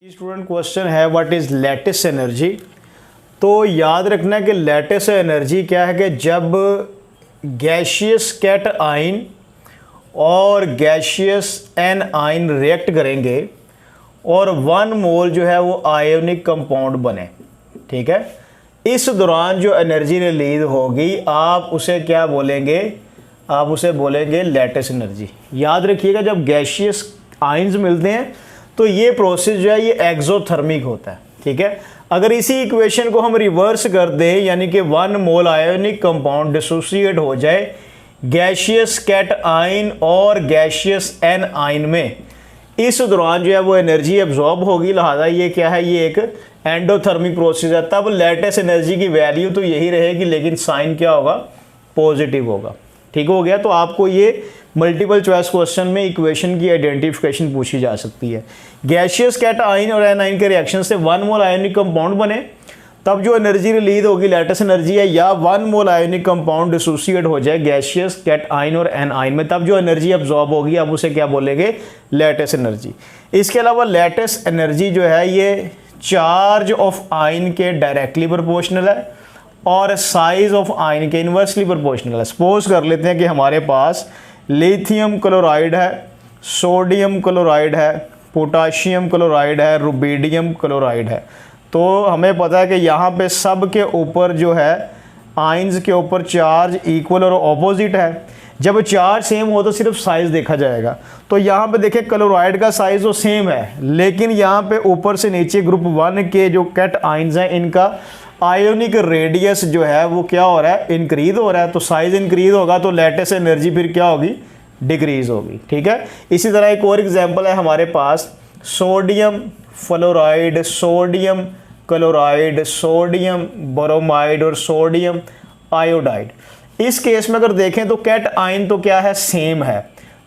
Student question है what is lattice energy. तो याद रखना कि लैटिस एनर्जी क्या है कि जब गैशियस कैट आयन और गैशियस एन आयन रिएक्ट करेंगे और 1 मोल जो है वो आयोनिक कंपाउंड बने, ठीक है। इस दौरान जो एनर्जी रिलीज होगी आप उसे क्या बोलेंगे, आप उसे बोलेंगे लैटिस एनर्जी। याद रखिएगा जब गैशियस आयन्स मिलते हैं तो ये प्रोसेस जो है ये एक्सोथर्मिक होता है, ठीक है। अगर इसी इक्वेशन को हम रिवर्स कर दें यानी कि 1 मोल आयोनिक कंपाउंड डिसोसिएट हो जाए गैशियस कैट आयन और गैशियस एन आयन में, इस दौरान जो है वो एनर्जी एब्जॉर्ब होगी, लिहाजा ये क्या है, ये एक एंडोथर्मिक प्रोसेस है। तब लैटिस एनर्जी की वैल्यू तो यही रहेगी लेकिन साइन क्या होगा, पॉजिटिव होगा। ठीक हो गया। तो आपको ये मल्टीपल चॉइस क्वेश्चन में इक्वेशन की आइडेंटिफिकेशन पूछी जा सकती है। गैशियस कैट आयन और एन आयन के रिएक्शन से 1 मोल आयोनिक कंपाउंड बने, तब जो एनर्जी रिलीज होगी लैटिस एनर्जी है, या 1 मोल आयोनिक कंपाउंड डिसोसिएट हो जाए गैशियस कैट आयन और एन आयन में, तब जो एनर्जी अब्जॉर्ब होगी आप उसे क्या बोलेंगे, लैटिस एनर्जी। इसके अलावा लैटिस एनर्जी जो है ये चार्ज ऑफ आयन के डायरेक्टली प्रोपोर्शनल है और साइज ऑफ आयन के इन्वर्सली प्रोपोर्शनल है। सपोज कर लेते हैं कि हमारे पास लिथियम क्लोराइड है, सोडियम क्लोराइड है, पोटाशियम क्लोराइड है, रुबिडियम क्लोराइड है। तो हमें पता है कि यहाँ पे सब के ऊपर जो है आयन्स के ऊपर चार्ज इक्वल और ऑपोजिट है। जब चार्ज सेम हो तो सिर्फ साइज देखा जाएगा। तो यहाँ पे देखें क्लोराइड का साइज तो सेम है लेकिन यहाँ पे ऊपर से नीचे ग्रुप 1 के जो कैट आयन्स हैं इनका आयोनिक रेडियस जो है वो क्या हो रहा है, इंक्रीज हो रहा है। तो साइज इंक्रीज होगा तो लैटिस एनर्जी फिर क्या होगी, डिक्रीज होगी, ठीक है। इसी तरह एक और एग्जांपल है हमारे पास sodium fluoride, sodium chloride, sodium bromide और सोडियम आयोडाइड। इस केस में अगर देखें तो कैट आयन तो क्या है, सेम है।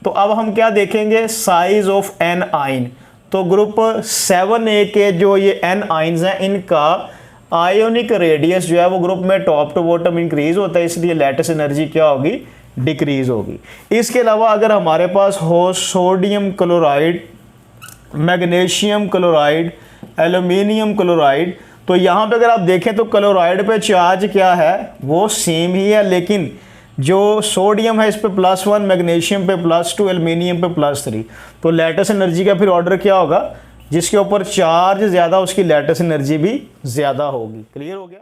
तो अब हम क्या देखेंगे, साइज ऑफ एन आयन। तो ग्रुप 7A के जो ये एन आयन्स हैं इनका आयोनिक रेडियस जो है वो ग्रुप में टॉप टू बॉटम इंक्रीज होता है, इसलिए लैटिस एनर्जी क्या होगी, डिक्रीज होगी। इसके अलावा अगर हमारे पास हो sodium chloride, magnesium chloride, aluminium chloride, तो यहाँ पे अगर आप देखें तो क्लोराइड पे चार्ज क्या है, वो सेम ही है, लेकिन जो सोडियम है इस पे +1, मैग्नीशियम पे +2, एल्यूमिनियम पे +3। तो लैटिस एनर्जी का फिर ऑर्डर क्या होगा, जिसके ऊपर चार्ज ज़्यादा उसकी लैटिस एनर्जी भी ज़्यादा होगी। क्लियर हो गया।